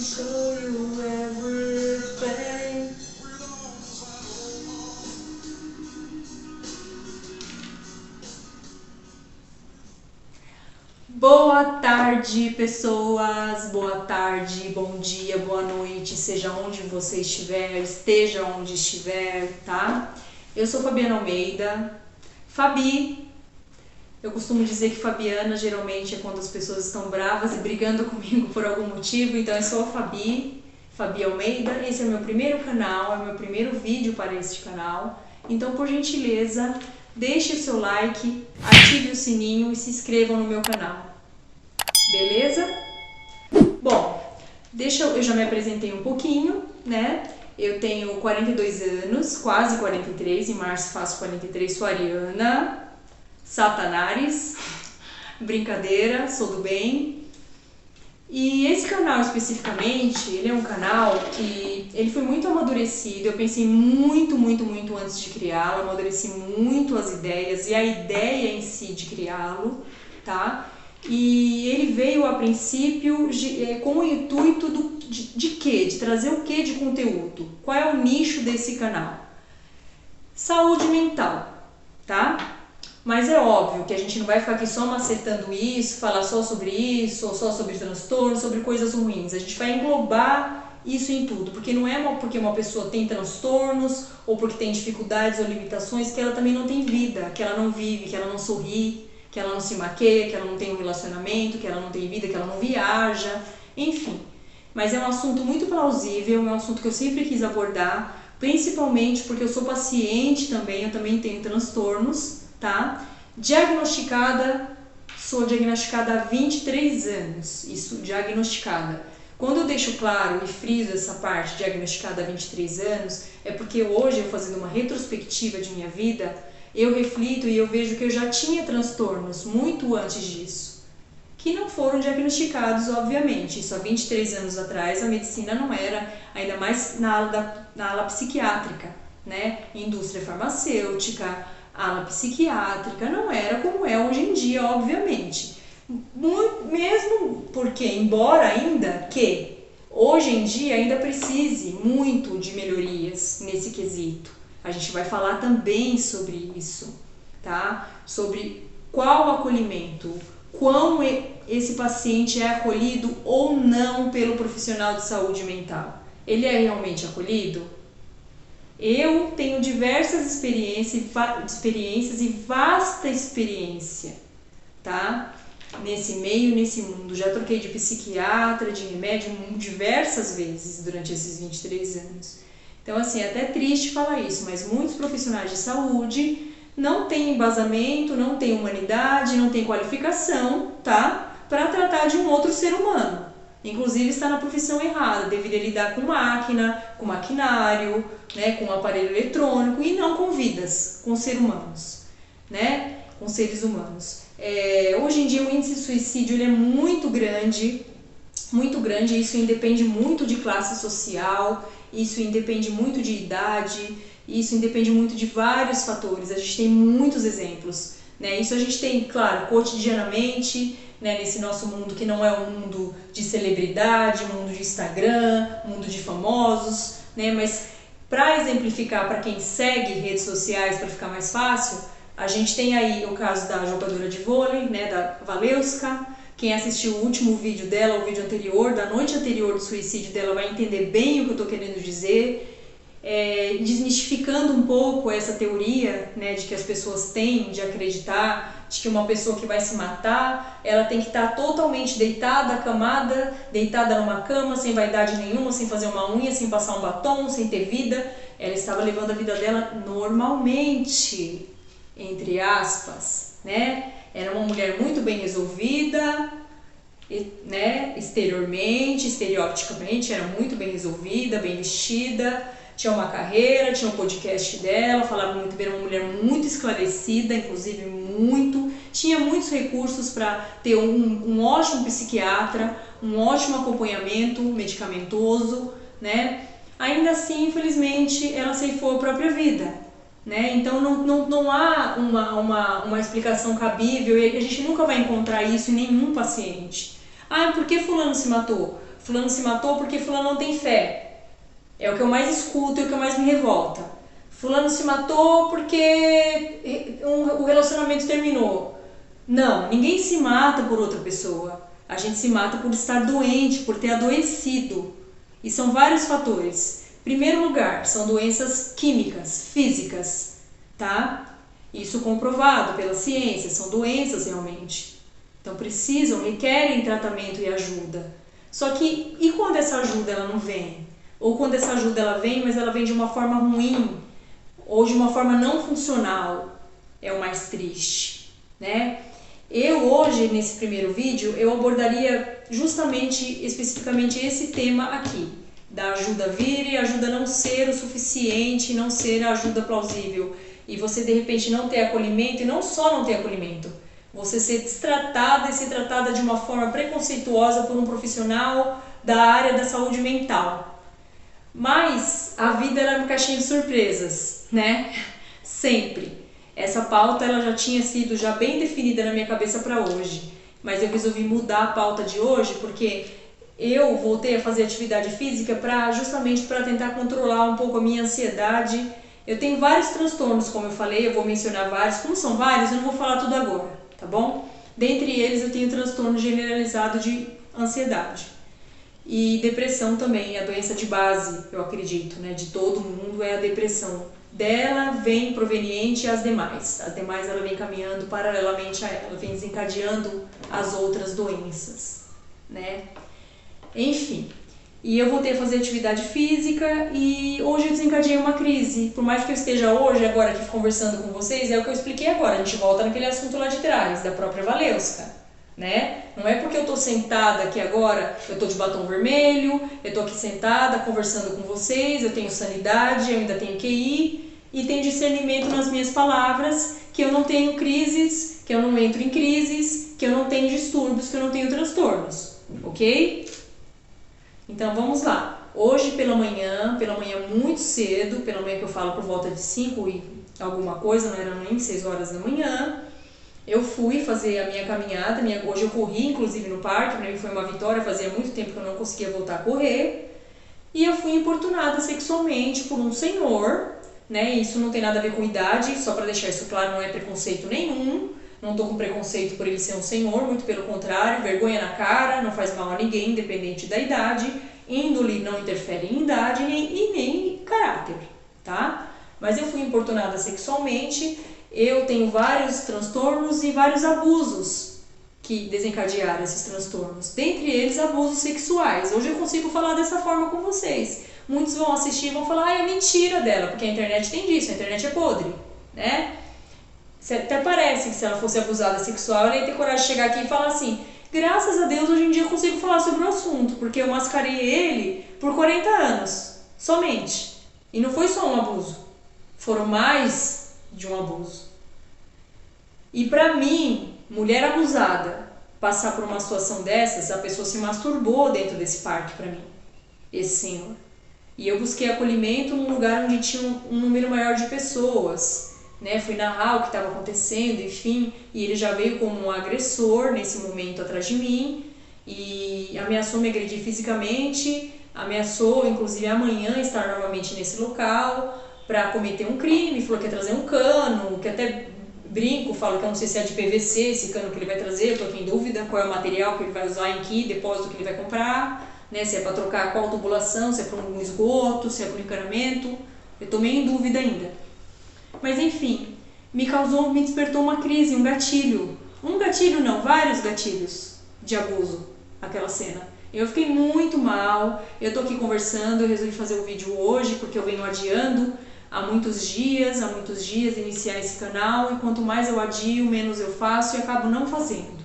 show you everything. Boa tarde, pessoas, boa tarde, bom dia, boa noite, seja onde você estiver, esteja onde estiver, tá? Eu sou Fabiana Almeida, Fabi. Eu costumo dizer que Fabiana geralmente é quando as pessoas estão bravas e brigando comigo por algum motivo, então eu sou a Fabi Almeida. Esse é o meu primeiro canal, é o meu primeiro vídeo para este canal, então por gentileza, deixe o seu like, ative o sininho e se inscrevam no meu canal. Beleza? Bom, eu já me apresentei um pouquinho, né? Eu tenho 42 anos, quase 43, em março faço 43, sou ariana, satanares, brincadeira, sou do bem. E esse canal especificamente, ele é um canal que ele foi muito amadurecido, eu pensei muito antes de criá-lo, amadureci muito as ideias e a ideia em si de criá-lo, tá? E ele veio a princípio com o intuito de quê? De trazer o quê de conteúdo? Qual é o nicho desse canal? Saúde mental, tá? Mas é óbvio que a gente não vai ficar aqui só macetando isso, falar só sobre isso, ou só sobre transtorno, sobre coisas ruins. A gente vai englobar isso em tudo, porque não é porque uma pessoa tem transtornos, ou porque tem dificuldades ou limitações, que ela também não tem vida, que ela não vive, que ela não sorri, que ela não se maqueia, que ela não tem um relacionamento, que ela não tem vida, que ela não viaja, enfim. Mas é um assunto muito plausível, é um assunto que eu sempre quis abordar, principalmente porque eu sou paciente também, eu também tenho transtornos, tá? Sou diagnosticada há 23 anos, isso, diagnosticada. Quando eu deixo claro e friso essa parte, diagnosticada há 23 anos, é porque hoje, eu fazendo uma retrospectiva de minha vida, eu reflito e eu vejo que eu já tinha transtornos muito antes disso, que não foram diagnosticados, obviamente. Isso há 23 anos atrás, a medicina não era, ainda mais na ala psiquiátrica, né? Indústria farmacêutica, ala psiquiátrica, não era como é hoje em dia, obviamente. Mesmo porque, embora ainda que hoje em dia ainda precise muito de melhorias nesse quesito. A gente vai falar também sobre isso, tá? Sobre qual o acolhimento, quão esse paciente é acolhido ou não pelo profissional de saúde mental. Ele é realmente acolhido? Eu tenho diversas experiências e vasta experiência, tá? Nesse meio, nesse mundo. Já troquei de psiquiatra, de remédio diversas vezes durante esses 23 anos. Então, assim, é até triste falar isso, mas muitos profissionais de saúde não têm embasamento, não têm humanidade, não têm qualificação, tá? Para tratar de um outro ser humano. Inclusive está na profissão errada, deveria lidar com máquina, com maquinário, né, com aparelho eletrônico e não com vidas, com seres humanos, né? Com seres humanos. Hoje em dia o índice de suicídio ele é muito grande, e isso independe muito de classe social, isso independe muito de idade, isso independe muito de vários fatores. A gente tem muitos exemplos, né? Isso a gente tem, claro, cotidianamente, né, nesse nosso mundo que não é um mundo de celebridade, um mundo de Instagram, um mundo de famosos, né? Mas para exemplificar para quem segue redes sociais, para ficar mais fácil, a gente tem aí o caso da jogadora de vôlei, né, da Valewska. Quem assistiu o último vídeo dela, o vídeo anterior, da noite anterior do suicídio dela, vai entender bem o que eu estou querendo dizer, desmistificando um pouco essa teoria, né, de que as pessoas têm de acreditar de que uma pessoa que vai se matar, ela tem que estar totalmente deitada, acamada, deitada numa cama, sem vaidade nenhuma, sem fazer uma unha, sem passar um batom, sem ter vida. Ela estava levando a vida dela normalmente, entre aspas, né? Era uma mulher muito bem resolvida, né? Exteriormente, estereotipicamente, era muito bem resolvida, bem vestida, tinha uma carreira, tinha um podcast dela, falava muito bem, era uma mulher muito esclarecida, inclusive tinha muitos recursos para ter um ótimo psiquiatra, um ótimo acompanhamento medicamentoso, né? Ainda assim, infelizmente, ela ceifou a própria vida, né? Então não há uma explicação cabível e a gente nunca vai encontrar isso em nenhum paciente. Ah, por que fulano se matou? fulano se matou porque fulano não tem fé. É o que eu mais escuto e o que eu mais me revolta. Fulano se matou porque o relacionamento terminou. Não, ninguém se mata por outra pessoa. A gente se mata por estar doente, por ter adoecido. E são vários fatores. Primeiro lugar, são doenças químicas, físicas, tá? Isso comprovado pela ciência, são doenças realmente. Então requerem tratamento e ajuda. Só que, e quando essa ajuda ela não vem? Ou quando essa ajuda ela vem, mas ela vem de uma forma ruim, ou de uma forma não funcional, é o mais triste, né? Eu hoje, nesse primeiro vídeo, eu abordaria justamente, especificamente esse tema aqui, da ajuda vir e a ajuda não ser o suficiente, não ser a ajuda plausível, e você de repente não ter acolhimento, e não só não ter acolhimento, você ser destratada e ser tratada de uma forma preconceituosa por um profissional da área da saúde mental. Mas a vida era uma caixinha de surpresas, né? Sempre. Essa pauta ela já tinha sido já bem definida na minha cabeça para hoje, mas eu resolvi mudar a pauta de hoje porque eu voltei a fazer atividade física justamente para tentar controlar um pouco a minha ansiedade. Eu tenho vários transtornos, como eu falei, eu vou mencionar vários. Como são vários, eu não vou falar tudo agora, tá bom? Dentre eles eu tenho transtorno generalizado de ansiedade. E depressão também, a doença de base, eu acredito, né, de todo mundo é a depressão. Dela vem proveniente às demais. As demais ela vem caminhando paralelamente a ela, vem desencadeando as outras doenças, né? Enfim, e eu voltei a fazer atividade física e hoje eu desencadeei uma crise. Por mais que eu esteja hoje, agora aqui conversando com vocês, é o que eu expliquei agora. A gente volta naquele assunto lá de trás, da própria Valeuska, né? Não é porque eu tô sentada aqui agora, eu tô de batom vermelho, eu tô aqui sentada conversando com vocês, eu tenho sanidade, eu ainda tenho QI e tenho discernimento nas minhas palavras, que eu não tenho crises, que eu não entro em crises, que eu não tenho distúrbios, que eu não tenho transtornos, ok? Então vamos lá. Hoje pela manhã muito cedo, pela manhã que eu falo por volta de 5 e alguma coisa, não era nem 6 horas da manhã, eu fui fazer a minha caminhada, hoje eu corri inclusive no parque, para mim foi uma vitória, fazia muito tempo que eu não conseguia voltar a correr, e eu fui importunada sexualmente por um senhor, né, isso não tem nada a ver com idade, só para deixar isso claro, não é preconceito nenhum, não tô com preconceito por ele ser um senhor, muito pelo contrário, vergonha na cara, não faz mal a ninguém, independente da idade, índole não interfere em idade e nem caráter, tá? Mas eu fui importunada sexualmente. Eu tenho vários transtornos e vários abusos que desencadearam esses transtornos. Dentre eles, abusos sexuais. Hoje eu consigo falar dessa forma com vocês. Muitos vão assistir e vão falar, é mentira dela, porque a internet tem disso, a internet é podre, né? Até parece que se ela fosse abusada sexual, ela ia ter coragem de chegar aqui e falar assim, graças a Deus hoje em dia eu consigo falar sobre o assunto, porque eu mascarei ele por 40 anos, somente. E não foi só um abuso, foram mais de um abuso. E pra mim, mulher abusada, passar por uma situação dessas, a pessoa se masturbou dentro desse parque pra mim, esse senhor. E eu busquei acolhimento num lugar onde tinha um número maior de pessoas, né? Fui narrar o que estava acontecendo, enfim, e ele já veio como um agressor nesse momento atrás de mim e ameaçou me agredir fisicamente, ameaçou inclusive amanhã estar novamente nesse local para cometer um crime, falou que ia trazer um cano, que até brinco, falo que eu não sei se é de PVC esse cano que ele vai trazer, eu tô aqui em dúvida qual é o material que ele vai usar, em que depósito que ele vai comprar, né, se é para trocar qual tubulação, se é para um esgoto, se é para um encanamento, eu tô meio em dúvida ainda. Mas enfim, me despertou uma crise, um gatilho não, vários gatilhos de abuso, aquela cena. Eu fiquei muito mal, eu tô aqui conversando, eu resolvi fazer o vídeo hoje porque eu venho adiando há muitos dias iniciar esse canal, e quanto mais eu adio, menos eu faço e acabo não fazendo.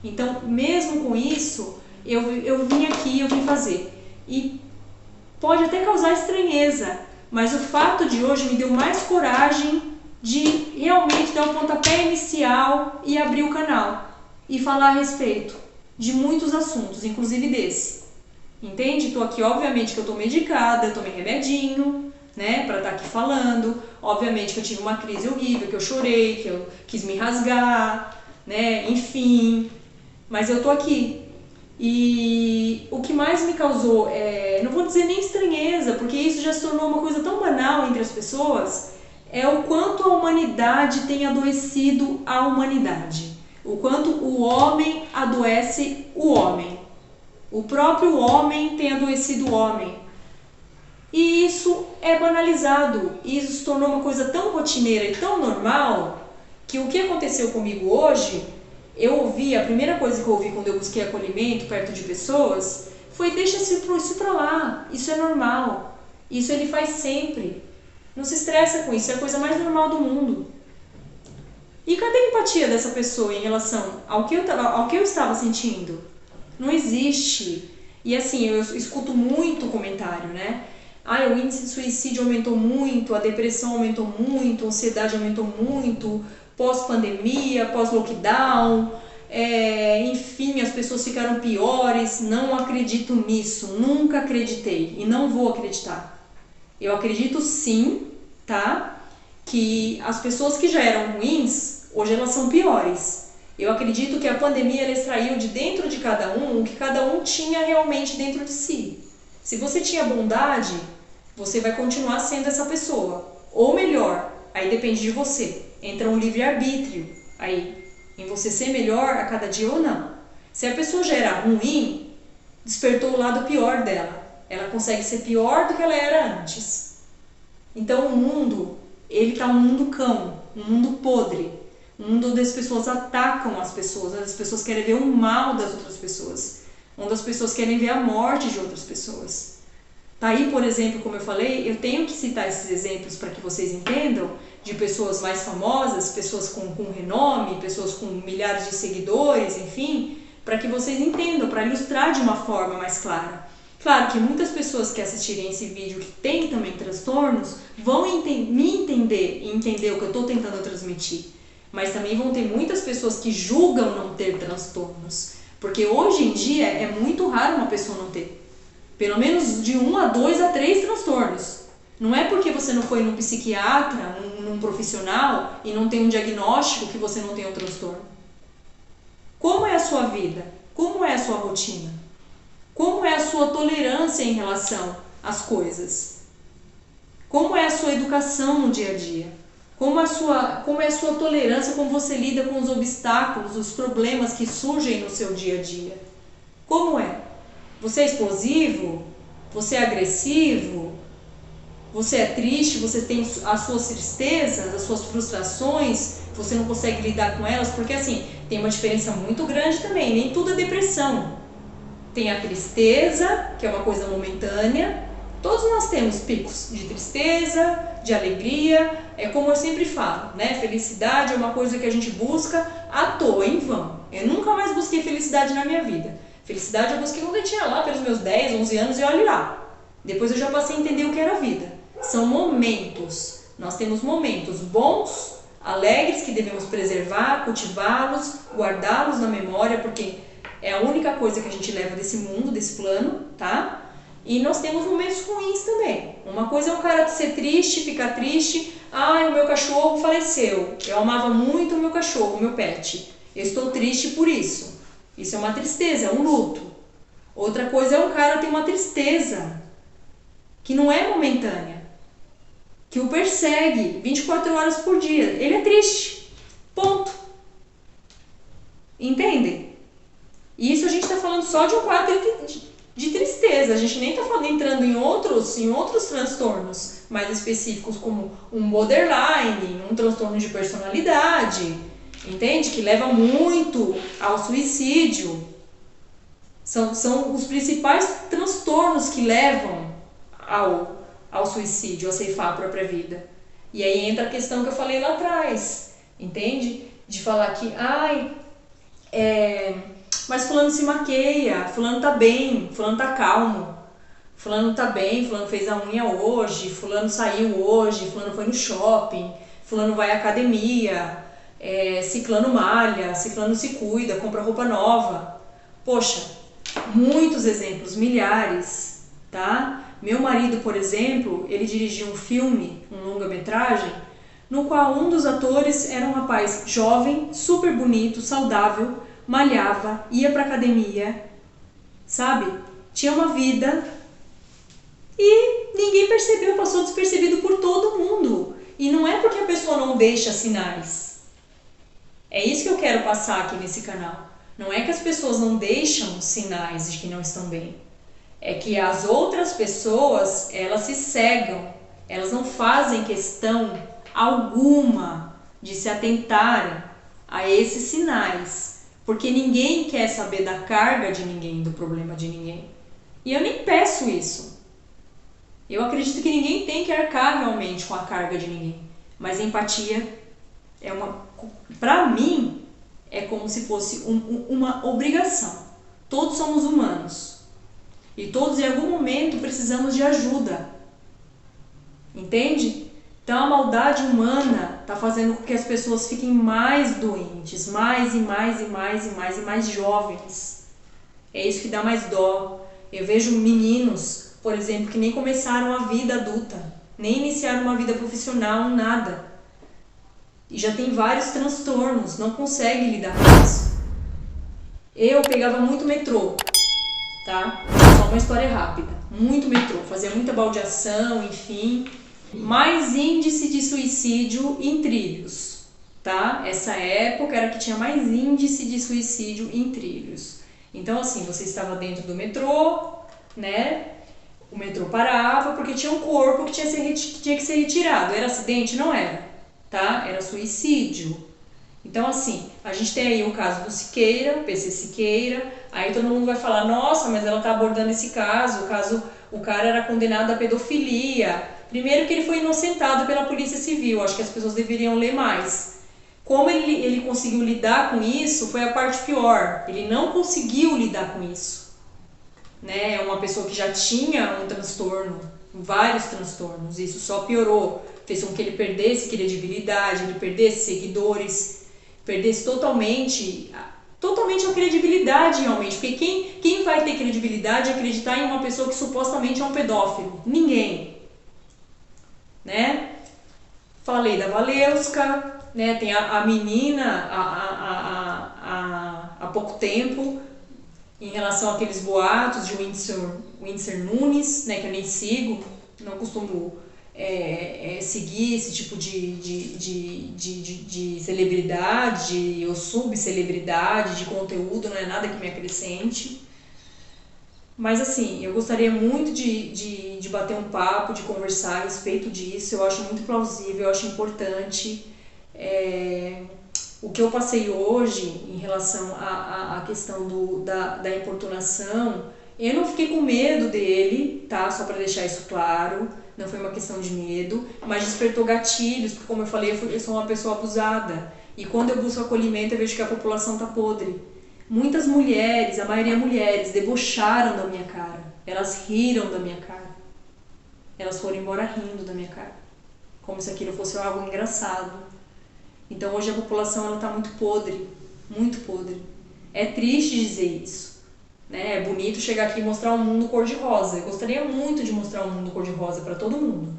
Então, mesmo com isso, eu vim aqui, eu vim fazer. E pode até causar estranheza, mas o fato de hoje me deu mais coragem de realmente dar o pontapé inicial e abrir o canal e falar a respeito de muitos assuntos, inclusive desse. Entende? Tô aqui, obviamente que eu tô medicada, eu tomei remedinho, né, pra estar aqui falando. Obviamente que eu tive uma crise horrível, que eu chorei, que eu quis me rasgar, né, enfim. Mas eu tô aqui. E o que mais me causou, não vou dizer nem estranheza, porque isso já se tornou uma coisa tão banal entre as pessoas, é o quanto a humanidade tem adoecido a humanidade. O quanto o homem adoece o homem. O próprio homem tem adoecido o homem. E isso é banalizado. Isso se tornou uma coisa tão rotineira e tão normal que o que aconteceu comigo hoje, a primeira coisa que eu ouvi quando eu busquei acolhimento perto de pessoas foi: deixa isso pra lá, isso é normal, isso ele faz sempre, não se estressa com isso, é a coisa mais normal do mundo. E cadê a empatia dessa pessoa em relação ao que eu estava sentindo? Não existe. E assim, eu escuto muito comentário, né? O índice de suicídio aumentou muito, a depressão aumentou muito, a ansiedade aumentou muito, pós-pandemia, pós-lockdown, enfim, as pessoas ficaram piores. Não acredito nisso, nunca acreditei e não vou acreditar. Eu acredito sim, tá? Que as pessoas que já eram ruins, hoje elas são piores. Eu acredito que a pandemia ela extraiu de dentro de cada um o que cada um tinha realmente dentro de si. Se você tinha bondade, você vai continuar sendo essa pessoa. Ou melhor, aí depende de você. Entra um livre-arbítrio aí, em você ser melhor a cada dia ou não. Se a pessoa já era ruim, despertou o lado pior dela. Ela consegue ser pior do que ela era antes. Então o mundo, ele tá um mundo cão, um mundo podre. Um mundo onde as pessoas atacam as pessoas, onde as pessoas querem ver o mal das outras pessoas, onde as pessoas querem ver a morte de outras pessoas. Tá aí, por exemplo, como eu falei, eu tenho que citar esses exemplos para que vocês entendam, de pessoas mais famosas, pessoas com renome, pessoas com milhares de seguidores, enfim, para que vocês entendam, para ilustrar de uma forma mais clara. Claro que muitas pessoas que assistirem esse vídeo que têm também transtornos vão me entender e entender o que eu estou tentando transmitir. Mas também vão ter muitas pessoas que julgam não ter transtornos. Porque hoje em dia é muito raro uma pessoa não ter. Pelo menos de 1 a 2 a 3 transtornos. Não é porque você não foi num psiquiatra, num profissional e não tem um diagnóstico que você não tem um transtorno. Como é a sua vida? Como é a sua rotina? Como é a sua tolerância em relação às coisas? Como é a sua educação no dia a dia? Como é a sua tolerância, como você lida com os obstáculos, os problemas que surgem no seu dia a dia? Como é? Você é explosivo? Você é agressivo? Você é triste? Você tem as suas tristezas, as suas frustrações? Você não consegue lidar com elas? Porque assim, tem uma diferença muito grande também, nem tudo é depressão. Tem a tristeza, que é uma coisa momentânea. Todos nós temos picos de tristeza, de alegria, é como eu sempre falo, né? Felicidade é uma coisa que a gente busca à toa, em vão. Eu nunca mais busquei felicidade na minha vida. Felicidade eu busquei quando eu tinha lá pelos meus 10, 11 anos e olhe lá. Depois eu já passei a entender o que era a vida. São momentos. Nós temos momentos bons, alegres, que devemos preservar, cultivá-los, guardá-los na memória, porque é a única coisa que a gente leva desse mundo, desse plano, tá? E nós temos momentos ruins também. Uma coisa é um cara ser triste, ficar triste. O meu cachorro faleceu. Eu amava muito o meu cachorro, o meu pet. Eu estou triste por isso. Isso é uma tristeza, é um luto. Outra coisa é um cara ter uma tristeza que não é momentânea, que o persegue 24 horas por dia. Ele é triste. Ponto. Entendem? E isso a gente está falando só de um quadro de tristeza. A gente nem está entrando em outros transtornos mais específicos, como um borderline, um transtorno de personalidade, entende? Que leva muito ao suicídio. São os principais transtornos que levam ao suicídio, a ceifar a própria vida. E aí entra a questão que eu falei lá atrás, entende? De falar que, mas fulano se maqueia, fulano tá bem, fulano tá calmo, fulano tá bem, fulano fez a unha hoje, fulano saiu hoje, fulano foi no shopping, fulano vai à academia, ciclano malha, ciclano se cuida, compra roupa nova. Poxa, muitos exemplos, milhares, tá? Meu marido, por exemplo, ele dirigiu um filme, um longa-metragem, no qual um dos atores era um rapaz jovem, super bonito, saudável, malhava, ia pra academia, sabe? Tinha uma vida e ninguém percebeu, passou despercebido por todo mundo. E não é porque a pessoa não deixa sinais. É isso que eu quero passar aqui nesse canal. Não é que as pessoas não deixam sinais de que não estão bem. É que as outras pessoas, elas se cegam. Elas não fazem questão alguma de se atentarem a esses sinais. Porque ninguém quer saber da carga de ninguém, do problema de ninguém. E eu nem peço isso. Eu acredito que ninguém tem que arcar realmente com a carga de ninguém. Mas empatia é pra mim, é como se fosse uma obrigação. Todos somos humanos. E todos em algum momento precisamos de ajuda. Entende? Então a maldade humana está fazendo com que as pessoas fiquem mais doentes, mais e mais jovens. É isso que dá mais dó. Eu vejo meninos, por exemplo, que nem começaram a vida adulta, nem iniciaram uma vida profissional, nada. E já tem vários transtornos, não consegue lidar com isso. Eu pegava muito metrô, tá? Só uma história rápida. Muito metrô, fazia muita baldeação, enfim. Mais índice de suicídio em trilhos, tá? Essa época era que tinha mais índice de suicídio em trilhos. Então, assim, você estava dentro do metrô, né? O metrô parava porque tinha um corpo que tinha que ser retirado. Era acidente? Não era, tá? Era suicídio. Então, assim, a gente tem aí o caso do Siqueira, PC Siqueira. Aí todo mundo vai falar, nossa, mas ela tá abordando esse caso. O cara era condenado à pedofilia. Primeiro que ele foi inocentado pela Polícia Civil, acho que as pessoas deveriam ler mais. Como ele conseguiu lidar com isso foi a parte pior, ele não conseguiu lidar com isso. Né? É uma pessoa que já tinha um transtorno, vários transtornos, isso só piorou, fez com que ele perdesse credibilidade, ele perdesse seguidores, perdesse totalmente a credibilidade realmente, porque quem vai ter credibilidade é acreditar em uma pessoa que supostamente é um pedófilo? Ninguém. Né? Falei da Valeuska, né? Tem a menina há pouco tempo, em relação àqueles boatos de Whindersson Nunes, né? Que eu nem sigo, não costumo seguir esse tipo de celebridade ou subcelebridade, de conteúdo, não é nada que me acrescente. Mas assim, eu gostaria muito de bater um papo, de conversar a respeito disso. Eu acho muito plausível, eu acho importante. O que eu passei hoje em relação à questão da importunação, eu não fiquei com medo dele, tá? Só para deixar isso claro, não foi uma questão de medo, mas despertou gatilhos, porque como eu falei, eu sou uma pessoa abusada. E quando eu busco acolhimento, eu vejo que a população tá podre. Muitas mulheres, a maioria mulheres, debocharam da minha cara. Elas riram da minha cara. Elas foram embora rindo da minha cara. Como se aquilo fosse algo engraçado. Então hoje a população está muito podre. Muito podre. É triste dizer isso. Né? É bonito chegar aqui e mostrar um mundo cor-de-rosa. Eu gostaria muito de mostrar um mundo cor-de-rosa para todo mundo.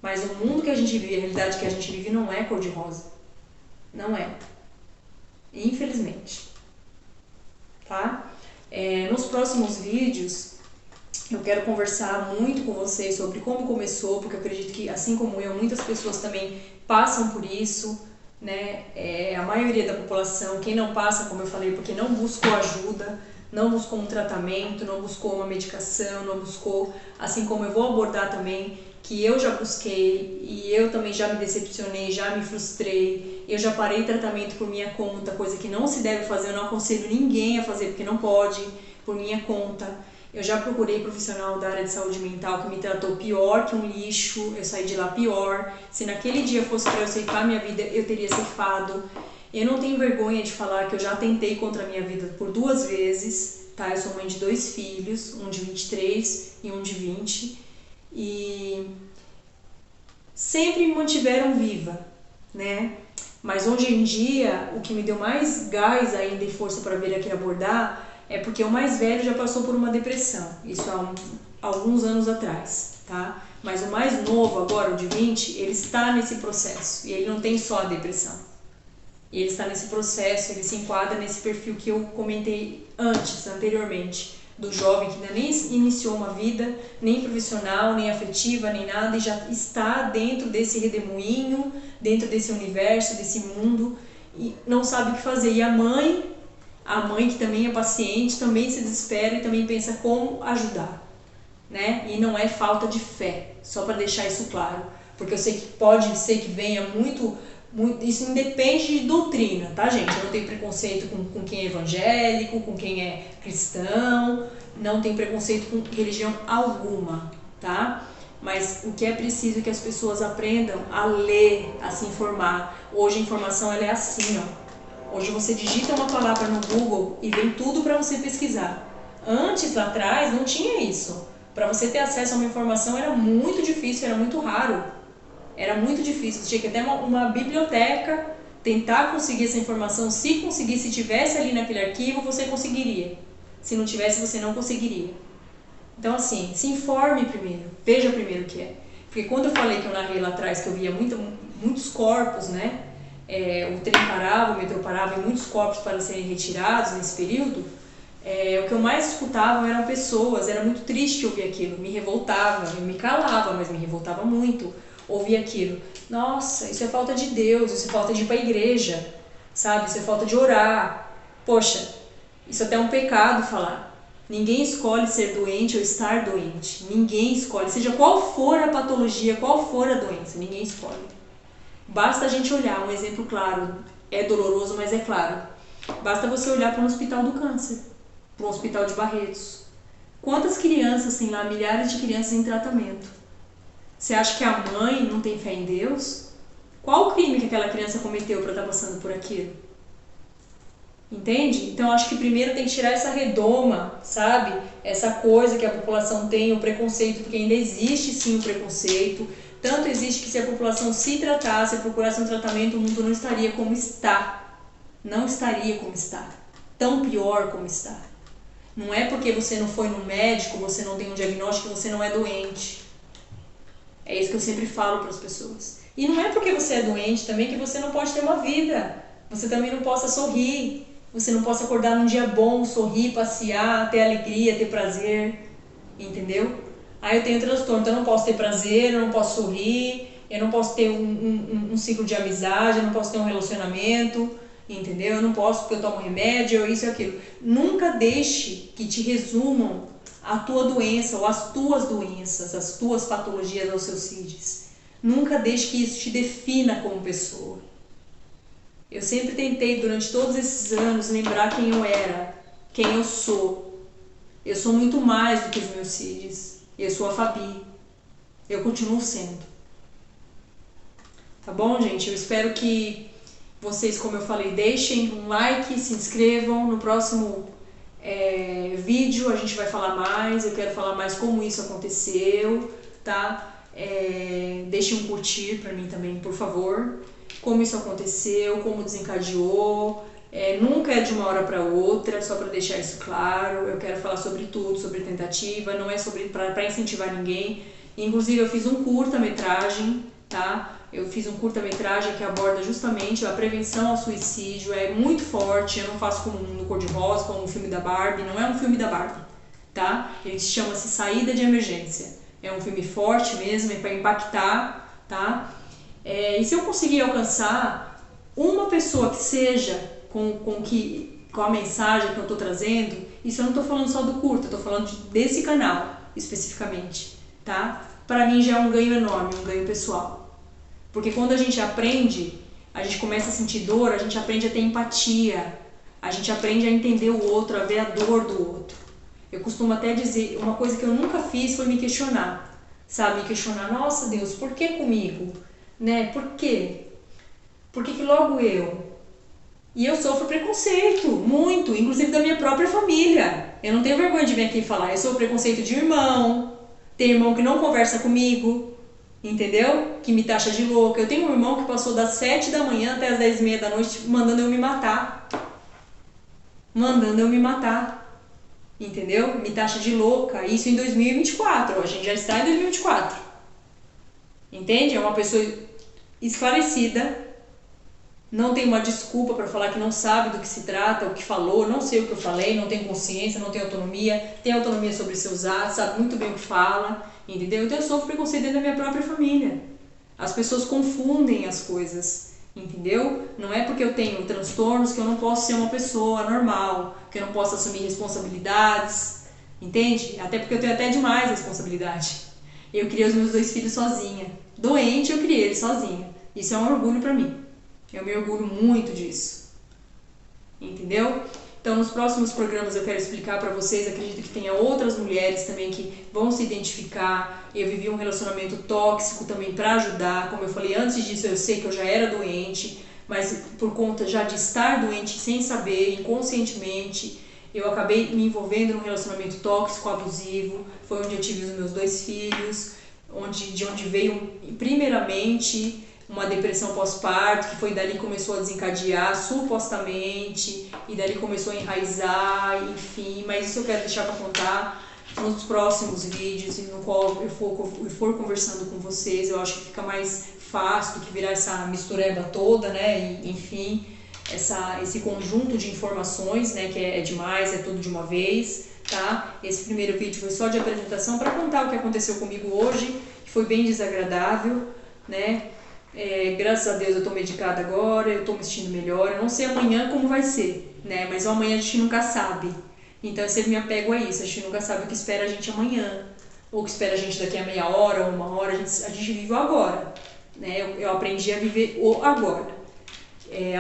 Mas o mundo que a gente vive, a realidade que a gente vive não é cor-de-rosa. Não é. Infelizmente. Tá? Nos próximos vídeos eu quero conversar muito com vocês sobre como começou, porque eu acredito que, assim como eu, muitas pessoas também passam por isso, né? A maioria da população, quem não passa, como eu falei, porque não buscou ajuda, não buscou um tratamento, não buscou uma medicação, não buscou, assim como eu vou abordar também, que eu já busquei e eu também já me decepcionei, já me frustrei, eu já parei tratamento por minha conta, coisa que não se deve fazer, eu não aconselho ninguém a fazer porque não pode, por minha conta. Eu já procurei profissional da área de saúde mental que me tratou pior que um lixo, eu saí de lá pior. Se naquele dia fosse para eu ceifar minha vida, eu teria ceifado. Eu não tenho vergonha de falar que eu já tentei contra a minha vida por 2 vezes, tá? Eu sou mãe de 2 filhos, um de 23 e um de 20. E sempre me mantiveram viva, né? Mas hoje em dia, o que me deu mais gás ainda e força para vir aqui abordar é porque o mais velho já passou por uma depressão, isso há alguns anos atrás, tá? Mas o mais novo agora, o de 20, ele está nesse processo e ele não tem só a depressão. Ele está nesse processo, ele se enquadra nesse perfil que eu comentei anteriormente. do jovem que ainda nem iniciou uma vida, nem profissional, nem afetiva, nem nada, e já está dentro desse redemoinho, dentro desse universo, desse mundo, e não sabe o que fazer. E a mãe que também é paciente, também se desespera e também pensa como ajudar, né? E não é falta de fé, só para deixar isso claro, porque eu sei que pode ser que venha muito, isso independe de doutrina, tá, gente? Eu não tenho preconceito com quem é evangélico, com quem é cristão, não tenho preconceito com religião alguma, tá? Mas o que é preciso é que as pessoas aprendam a ler, a se informar. Hoje a informação ela é assim, ó. Hoje você digita uma palavra no Google e vem tudo para você pesquisar. Antes, lá atrás, não tinha isso. Para você ter acesso a uma informação era muito difícil, era muito raro. Era muito difícil, você tinha que ter uma biblioteca, tentar conseguir essa informação. Se conseguisse, se tivesse ali naquele arquivo, você conseguiria. Se não tivesse, você não conseguiria. Então, assim, se informe primeiro, veja primeiro o que é. Porque quando eu falei que eu narrei lá atrás, que eu via muitos corpos, né? O trem parava, o metrô parava e muitos corpos para serem retirados nesse período, o que eu mais escutava eram pessoas, era muito triste ouvir aquilo, me revoltava, eu me calava, mas me revoltava muito ouvir aquilo. Nossa, isso é falta de Deus, isso é falta de ir para a igreja, sabe? Isso é falta de orar. Poxa, isso até é um pecado falar. Ninguém escolhe ser doente ou estar doente. Ninguém escolhe, seja qual for a patologia, qual for a doença, ninguém escolhe. Basta a gente olhar, um exemplo claro, é doloroso, mas é claro. Basta você olhar para um hospital do câncer, para um hospital de Barretos. Quantas crianças tem lá, milhares de crianças em tratamento? Você acha que a mãe não tem fé em Deus? Qual o crime que aquela criança cometeu para estar passando por aquilo? Entende? Então acho que primeiro tem que tirar essa redoma, sabe? Essa coisa que a população tem, o preconceito, porque ainda existe sim o preconceito. Tanto existe que se a população se tratasse, procurasse um tratamento, o mundo não estaria como está. Não estaria como está. Tão pior como está. Não é porque você não foi no médico, você não tem um diagnóstico, que você não é doente. É isso que eu sempre falo para as pessoas. E não é porque você é doente também que você não pode ter uma vida. Você também não possa sorrir. Você não possa acordar num dia bom, sorrir, passear, ter alegria, ter prazer. Entendeu? Eu tenho transtorno, então eu não posso ter prazer, eu não posso sorrir, eu não posso ter um ciclo de amizade, eu não posso ter um relacionamento, entendeu? Eu não posso porque eu tomo remédio, ou isso e aquilo. Nunca deixe que te resumam a tua doença, ou as tuas doenças, as tuas patologias, ou seus CIDs. Nunca deixe que isso te defina como pessoa. Eu sempre tentei, durante todos esses anos, lembrar quem eu era, quem eu sou. Eu sou muito mais do que os meus CIDs. Eu sou a Fabi. Eu continuo sendo. Tá bom, gente? Eu espero que vocês, como eu falei, deixem um like, se inscrevam. No próximo vídeo a gente vai falar mais. Eu quero falar mais como isso aconteceu, tá? Deixem um curtir pra mim também, por favor. Como isso aconteceu, como desencadeou. Nunca é de uma hora para outra, só para deixar isso claro. Eu quero falar sobre tudo, sobre tentativa, não é sobre para incentivar ninguém. Inclusive eu fiz um curta-metragem, tá? Eu fiz um curta-metragem que aborda justamente a prevenção ao suicídio, é muito forte, eu não faço como no Cor-de-Rosa, como o filme da Barbie, não é um filme da Barbie, tá? Ele chama-se Saída de Emergência. É um filme forte mesmo, é para impactar, tá? E se eu conseguir alcançar uma pessoa que seja com a mensagem que eu estou trazendo, isso eu não estou falando só do curto, eu estou falando desse canal especificamente, tá? Para mim já é um ganho enorme, um ganho pessoal. Porque quando a gente aprende, a gente começa a sentir dor, a gente aprende a ter empatia, a gente aprende a entender o outro, a ver a dor do outro. Eu costumo até dizer, uma coisa que eu nunca fiz foi me questionar, sabe? Me questionar, nossa Deus, por que comigo? Né? Por quê? Por que logo eu? E eu sofro preconceito, muito, inclusive da minha própria família. Eu não tenho vergonha de vir aqui falar. Eu sofro preconceito de irmão, tem irmão que não conversa comigo, entendeu? Que me taxa de louca. Eu tenho um irmão que passou das 7 da manhã até as 10h30 da noite mandando eu me matar. Mandando eu me matar, entendeu? Me taxa de louca. Isso em 2024, a gente já está em 2024. Entende? É uma pessoa esclarecida, não tem uma desculpa para falar que não sabe do que se trata, o que falou, não sei o que eu falei, não tem consciência, não tem autonomia, tem autonomia sobre seus atos, sabe muito bem o que fala, entendeu? Então eu sofro preconceito dentro da minha própria família. As pessoas confundem as coisas, entendeu? Não é porque eu tenho transtornos que eu não posso ser uma pessoa normal, que eu não posso assumir responsabilidades, entende? Até porque eu tenho até demais responsabilidade. Eu criei os meus 2 filhos sozinha. Doente, eu criei eles sozinha. Isso é um orgulho pra mim. Eu me orgulho muito disso. Entendeu? Então, nos próximos programas eu quero explicar pra vocês, acredito que tenha outras mulheres também que vão se identificar. Eu vivi um relacionamento tóxico também pra ajudar. Como eu falei, antes disso eu sei que eu já era doente, mas por conta já de estar doente sem saber, inconscientemente, eu acabei me envolvendo num relacionamento tóxico, abusivo. Foi onde eu tive os meus 2 filhos, de onde veio primeiramente uma depressão pós-parto, que foi dali que começou a desencadear, supostamente, e dali começou a enraizar, enfim, mas isso eu quero deixar para contar nos próximos vídeos, no qual eu for conversando com vocês. Eu acho que fica mais fácil do que virar essa mistureba toda, né, e, enfim, esse conjunto de informações, né, que é demais, é tudo de uma vez, tá? Esse primeiro vídeo foi só de apresentação para contar o que aconteceu comigo hoje, que foi bem desagradável, né? Graças a Deus eu tô medicada agora, eu tô me sentindo melhor. Eu não sei amanhã como vai ser, né? Mas o amanhã a gente nunca sabe. Então eu sempre me apego a isso, a gente nunca sabe o que espera a gente amanhã, ou o que espera a gente daqui a meia hora ou uma hora. A gente vive o agora, né? Eu aprendi a viver o agora.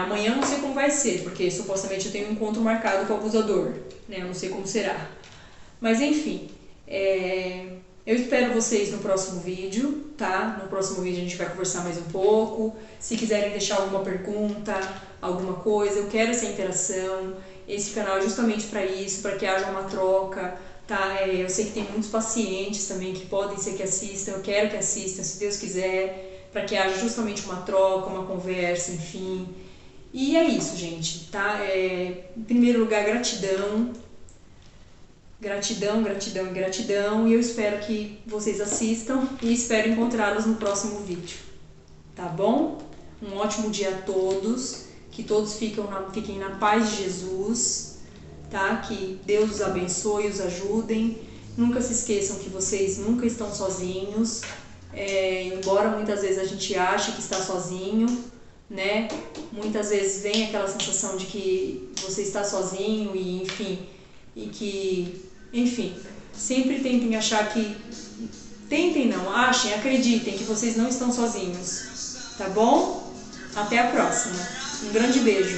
Amanhã eu não sei como vai ser, porque supostamente eu tenho um encontro marcado com o abusador, né? Eu não sei como será. Mas enfim, eu espero vocês no próximo vídeo, tá? No próximo vídeo a gente vai conversar mais um pouco. Se quiserem deixar alguma pergunta, alguma coisa, eu quero essa interação. Esse canal é justamente para isso, para que haja uma troca, tá? Eu sei que tem muitos pacientes também que podem ser que assistam, eu quero que assistam, se Deus quiser, para que haja justamente uma troca, uma conversa, enfim. E é isso, gente, tá? Em primeiro lugar, gratidão. Gratidão, gratidão e gratidão, e eu espero que vocês assistam e espero encontrá-los no próximo vídeo, tá bom? Um ótimo dia a todos, que todos fiquem na paz de Jesus, tá? Que Deus os abençoe, os ajudem. Nunca se esqueçam que vocês nunca estão sozinhos, embora muitas vezes a gente ache que está sozinho, né? Muitas vezes vem aquela sensação de que você está sozinho e enfim, sempre tentem achar que... achem, acreditem que vocês não estão sozinhos, tá bom? Até a próxima. Um grande beijo.